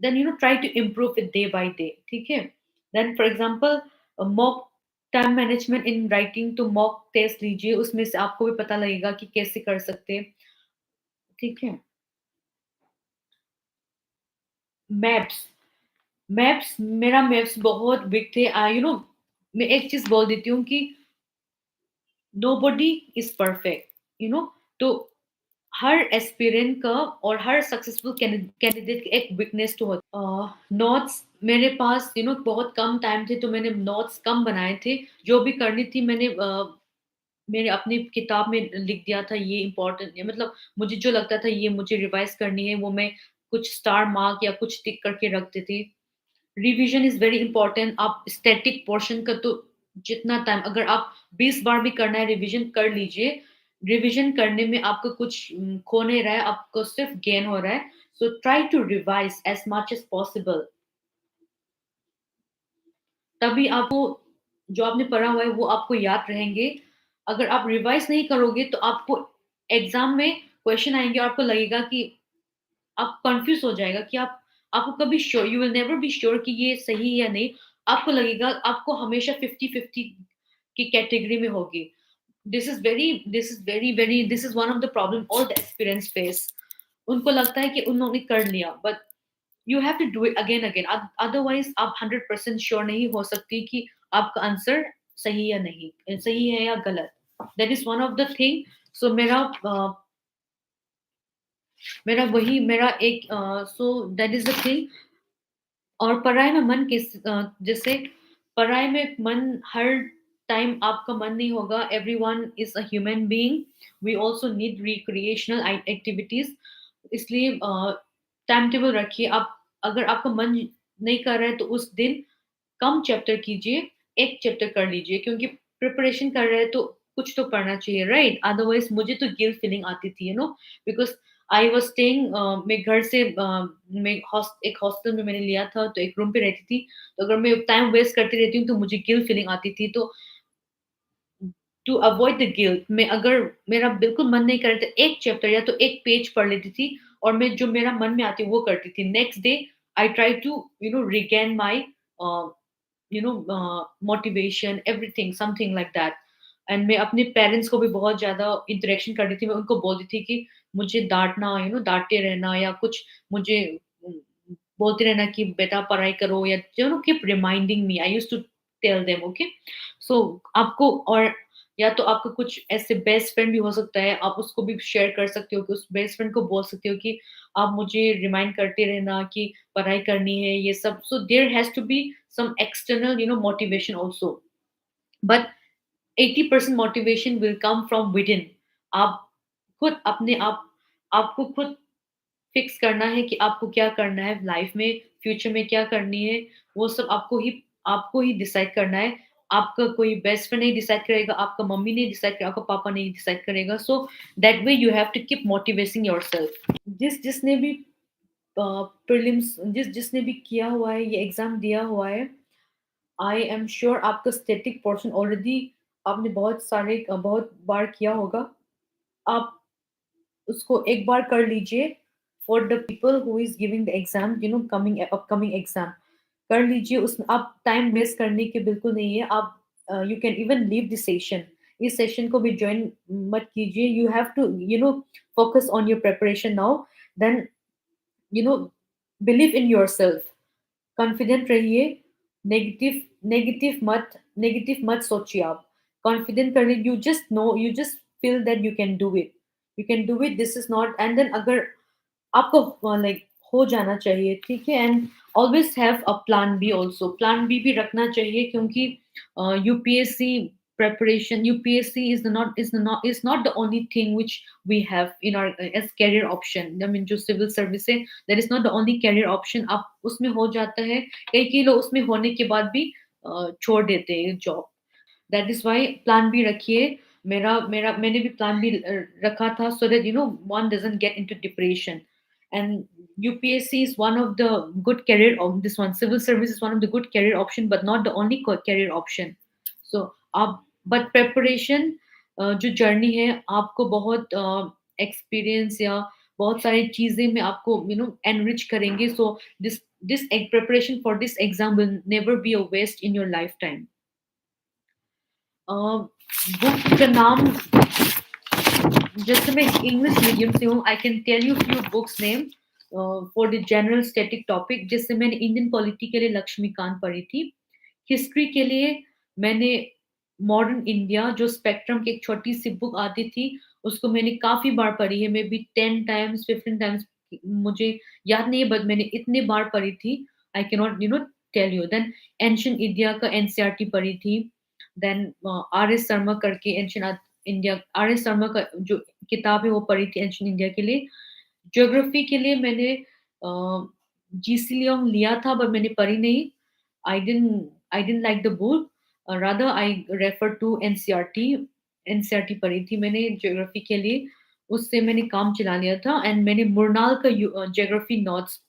then try to improve it day by day ठीक है then for example mock time management in writing तो मॉक टेस्ट लीजिए उसमें से आपको भी पता लगेगा कि कैसे कर सकते हैं ठीक है मैप्स मैप्स मेरा मैप्स बहुत बिग थे मैं एक चीज बोल देती हूँ कि नोबडी इज परफेक्ट तो हर एस्पिरेंट का और हर सक्सेसफुल कैंडिडेट की एक वीकनेस तो होती नोट्स मेरे पास बहुत कम टाइम थे तो मैंने नोट्स कम बनाए थे जो भी करनी थी मैंने मेरे अपनी किताब में लिख दिया था ये इम्पोर्टेंट है मतलब मुझे जो लगता था ये मुझे रिवाइज करनी है वो मैं कुछ स्टार मार्क या कुछ टिक करके रखते थे रिवीजन इज वेरी इंपॉर्टेंट आप स्टैटिक पोर्शन का तो जितना टाइम अगर आप 20 बार भी करना है रिवीजन कर लीजिए रिवीजन करने में आपको कुछ खो नहीं रहा है आपको सिर्फ गेन हो रहा है so try to revise as much as possible तभी आपको जो आपने पढ़ा हुआ है वो आपको याद रहेंगे अगर आप रिवाइज नहीं करोगे तो आपको एग्जाम में क्वेश्चन आएंगे और आपको लगेगा कि आप कंफ्यूज हो जाएगा कि आप आपको कभी sure you will never be sure कि ये सही है या नहीं आपको लगेगा आपको हमेशा 50-50 की कैटेगरी में होगी this is one of the problem all the experience face उनको लगता है कि उन्होंने कर लिया but you have to do it again again otherwise आप 100% श्योर नहीं हो सकती कि आपका आंसर सही या नहीं सही है या गलत that is one of the thing so मेरा एक सो दैट इज द थिंग और पढ़ाई में मन जैसे पढ़ाई में मन हर टाइम आपका मन नहीं होगा everyone is a human being we also need recreational activities इसलिए टाइम टेबल रखिए आप अगर आपका मन नहीं कर रहा है तो उस दिन कम चैप्टर कीजिए एक चैप्टर कर लीजिए क्योंकि प्रिपरेशन कर रहे हैं तो कुछ तो पढ़ना चाहिए राइट अदरवाइज मुझे तो गिल्ट फीलिंग आती थी बिकॉज आई वाज स्टेइंग मैं घर से मैं एक हॉस्टल में मैंने लिया था तो एक रूम पे रहती थी तो अगर मैं टाइम वेस्ट करती रहती हूँ तो मुझे गिल्ट फीलिंग आती थी तो टू अवॉइड द गिल्ट मैं अगर मेरा बिल्कुल मन नहीं कर रहा था एक चैप्टर या तो एक पेज पढ़ लेती थी और मैं जो मेरा मन में आती वो करती थी next day I try to regain my motivation everything something like that and मैं अपने पेरेंट्स को भी बहुत ज्यादा इंटरेक्शन करती थी मैं उनको बोलती थी कि मुझे डांटना डांटते रहना या कुछ मुझे अम, बोलते रहना कि बेटा पढ़ाई करो या keep reminding me I used to tell them okay so आपको और या तो आपका कुछ ऐसे बेस्ट फ्रेंड भी हो सकता है आप उसको भी शेयर कर सकते हो कि उस बेस्ट फ्रेंड को बोल सकते हो कि आप मुझे रिमाइंड करते रहना कि पढ़ाई करनी है ये सब so there has to be some external motivation also but 80% motivation will come from within आप खुद अपने आप आपको खुद फिक्स करना है कि आपको क्या करना है लाइफ में, फ्यूचर में क्या करनी है, वो सब आपको ही डिसाइड करना है। आपका कोई बेस्ट फ्रेंड नहीं डिसाइड करेगा, आपका मम्मी नहीं डिसाइड करेगा, आपका पापा नहीं डिसाइड करेगा। So that way you have to keep motivating yourself. जिसने भी प्रीलिम्स जिसने भी किया हुआ है, ये एग्जाम दिया हुआ है, आई एम श्योर आपका स्टैटिक पोर्शन ऑलरेडी आपने बहुत बार किया होगा। आप उसको एक बार कर लीजिए। For the people who is giving the exam, coming upcoming exam, कर लीजिए। उसमें आप टाइम वेस्ट करने के बिल्कुल नहीं है। आप you can even leave the session, इस सेशन को भी ज्वाइन मत कीजिए। You have to focus on your preparation now. Then you know believe in yourself, confident रहिए। नेगेटिव नेगेटिव मत सोचिए आप। कॉन्फिडेंट करिए। You just feel that you can do it, you can do it, this is not. And then अगर आपको लाइक हो जाना चाहिए, ठीक है। And always have a plan B also, plan B भी रखना चाहिए, क्योंकि UPSC preparation, UPSC is not the only thing which we have in our as career option. I mean, जो civil service है, that is not the only career option। आप उसमें हो जाता है, कई लोग उसमें होने के बाद भी छोड़ देते हैं job. That is why plan B रखिए। मैंने भी प्लान बी रखा था, so that one doesn't get into depression. And UPSC is one of the good career of this one, civil service is one of the good career option but not the only career option। so आप बट प्रेपरेशन जो जर्नी है, आपको बहुत एक्सपीरियंस या बहुत सारी चीजें में आपको एनरिच करेंगे। So this preparation for this exam will never be a waste in your lifetime. Book का नाम, जैसे मैं इंग्लिश मीडियम से हूँ, I can tell you few books name for the general static topic. जैसे मैंने इंडियन पॉलिटी के लिए लक्ष्मीकांत पढ़ी थी। हिस्ट्री के लिए मैंने मॉडर्न इंडिया, जो स्पेक्ट्रम की एक छोटी सी बुक आती थी, उसको मैंने काफी बार पढ़ी है, मे बी 10 टाइम्स 15 टाइम्स, मुझे याद नहीं है, बट मैंने इतने बार पढ़ी थी, I can not tell you. Then ancient India का एनसीईआरटी पढ़ी थी। देन RS शर्मा करके एंशियंट इंडिया, RS शर्मा का जो किताब है वो पढ़ी थी एंशियंट इंडिया के लिए। ज्योग्राफी के लिए मैंने जीसी लियोंग लिया था, बट मैंने पढ़ी नहीं। I didn't like the book, rather I refer to NCERT. NCERT पढ़ी थी मैंने ज्योग्राफी के लिए, उससे मैंने काम चला लिया था। एंड मैंने मुरनाल का geography notes,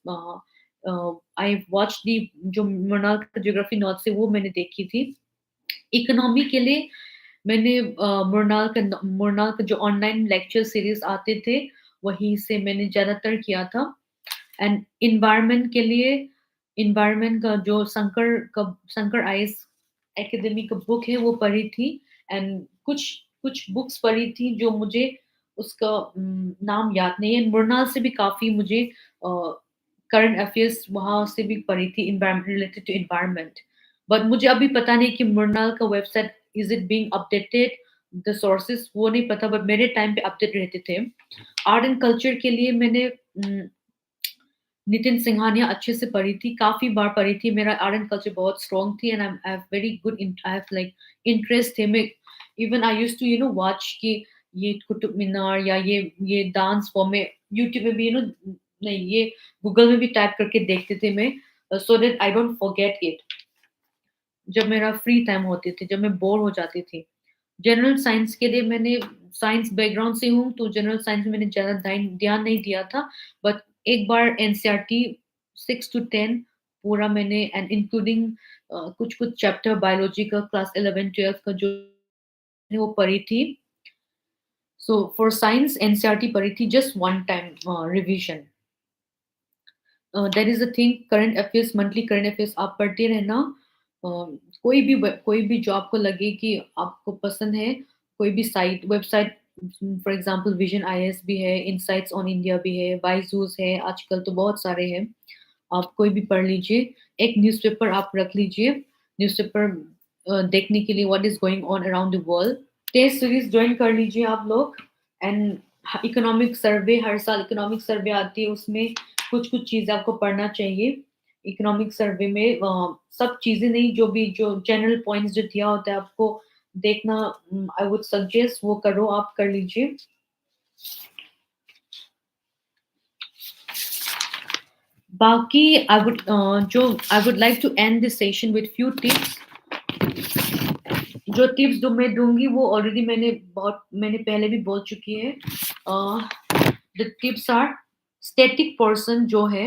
I watch the, जो मुरनाल का ज्योग्राफी नोट्स है वो मैंने देखी थी। इकोनॉमी के लिए मैंने मुरनाल का जो ऑनलाइन लेक्चर सीरीज आते थे, वहीं से मैंने ज्यादातर किया था। एंड इन्वायरमेंट के लिए, इन्वायरमेंट का जो शंकर आइस एकेडमी का बुक है वो पढ़ी थी। एंड कुछ कुछ बुक्स पढ़ी थी जो मुझे उसका नाम याद नहीं है। मुरनाल से भी काफी मुझे करंट अफेयर्स वहां से भी पढ़ी थी, environment related to environment. But मुझे अभी पता नहीं कि मुरनाल का website is it being updated, the sources वो नहीं पता, बट मेरे टाइम पे अपडेट रहते थे। आर्ट एंड कल्चर के लिए मैंने नितिन सिंघानिया अच्छे से पढ़ी थी, काफी बार पढ़ी थी। मेरा आर्ट एंड कल्चर बहुत स्ट्रॉन्ग थी, and I have very good, I have like interest थे। मैं even I used to watch कि ये कुतुब मीनार या ये डांस फॉर्म में यूट्यूब में भी नहीं, ये गूगल में भी टाइप करके देखते थे मैं, so that I don't forget it. जब मेरा फ्री टाइम होती थी, जब मैं बोर हो जाती थी। जनरल साइंस के लिए मैंने, साइंस बैकग्राउंड से हूँ, तो जनरल साइंस में मैंने ज़्यादा ध्यान नहीं दिया था। बट एक बार एनसीईआरटी 6 to 10 पूरा मैंने, एंड इंक्लूडिंग कुछ कुछ चैप्टर बायोलॉजी का क्लास 11 12 का जो मैंने वो पढ़ी थी। सो फॉर साइंस एनसीईआरटी पढ़ी थी just one time revision. That is the thing. Current affairs, monthly current affairs आप पढ़ते रहना। कोई भी जो आपको लगे कि आपको पसंद है, कोई भी site website, for example vision IAS भी है, इनसाइट्स ऑन इंडिया भी है, बायजूस है, आजकल तो बहुत सारे हैं। आप कोई भी पढ़ लीजिए। एक न्यूज़पेपर आप रख लीजिए, न्यूज़पेपर देखने के लिए what is going on around the world. Test series join कर लीजिए आप लोग। एंड इकोनॉमिक सर्वे, हर साल इकोनॉमिक सर्वे आती है, उसमें कुछ कुछ चीज़ें आपको पढ़ना चाहिए। इकोनॉमिक सर्वे में सब चीज़ें नहीं, जो जनरल पॉइंट्स जो दिया होता है आपको देखना, आई वुड सजेस्ट वो करो, आप कर लीजिए। बाकी I would like to end this session with few tips. जो टिप्स जो मैं दूंगी वो ऑलरेडी मैंने पहले भी बोल चुकी है। The tips are, static person जो है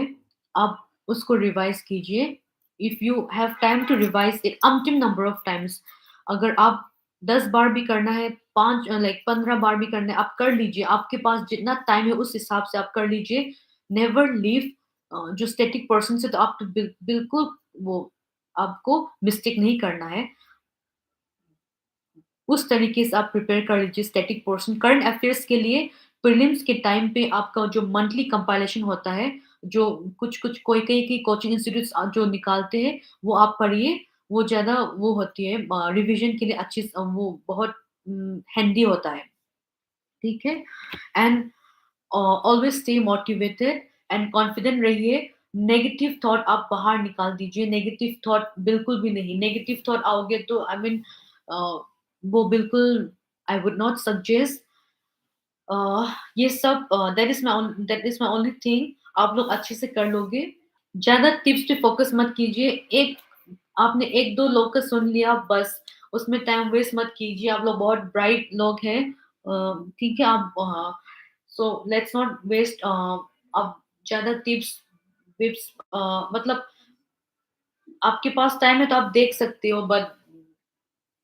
आप उसको रिवाइज कीजिए। If you have time to revise it अनटिम नंबर ऑफ टाइम्स, अगर आप 10 बार भी करना है, 15 बार भी करना है, आप कर लीजिए। आपके पास जितना टाइम है उस हिसाब से आप कर लीजिए। नेवर लीव जो स्टैटिक पर्सन से, तो आप तो बिल्कुल वो आपको मिस्टेक नहीं करना है। उस तरीके से आप प्रिपेयर कर लीजिए स्टैटिक पोर्शन। करंट अफेयर्स के लिए प्रीलिम्स के टाइम पे आपका जो मंथली कंपाइलेशन होता है, जो कुछ कोई कई कोचिंग इंस्टीट्यूट्स जो निकालते हैं, वो आप पढ़िए। वो ज़्यादा वो होती है रिवीजन के लिए अच्छी, वो बहुत हैंडी होता है। ठीक है? And always stay motivated and confident रहिए। नेगेटिव थॉट आप बाहर निकाल दीजिए। नेगेटिव थॉट बिल्कुल भी नहीं। नेगेटिव थॉट आओगे तो आई मीन वो बिल्कुल आई वुड नॉट सजेस्ट। ये सब that is my only thing. आप लोग अच्छे से कर लोगे। ज्यादा टिप्स पे फोकस मत कीजिए। एक आपने एक दो लोग का सुन लिया बस, उसमें टाइम वेस्ट मत कीजिए। आप लोग बहुत ब्राइट लोग हैं। ठीक है, आप सो लेट्स नॉट वेस्ट। अब ज्यादा टिप्स विप्स मतलब आपके पास टाइम है तो आप देख सकते हो, बट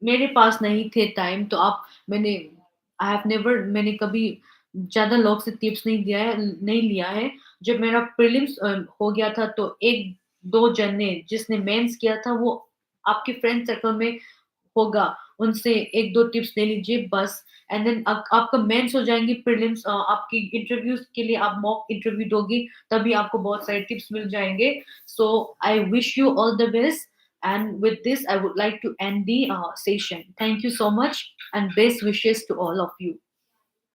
मेरे पास नहीं थे टाइम, तो आप मैंने आई हैव नेवर मैंने कभी ज़्यादा लोग से टिप्स नहीं लिया है। जब मेरा प्रीलिम्स हो गया था तो 1-2 जन ने जिसने मेंस किया था वो आपके फ्रेंड सर्कल में होगा, उनसे 1-2 टिप्स ले लीजिए बस। एंड देन आपका मेंस हो जाएँगे, प्रीलिम्स आपकी इंटरव्यूज़ के लिए आप मॉक इंटरव्यू दोगे, तभी आपको बहुत सारे टिप्स मिल जाएँगे। So I wish you all the best. And with this, I would like to end the session. Thank you so much and best wishes to all of you.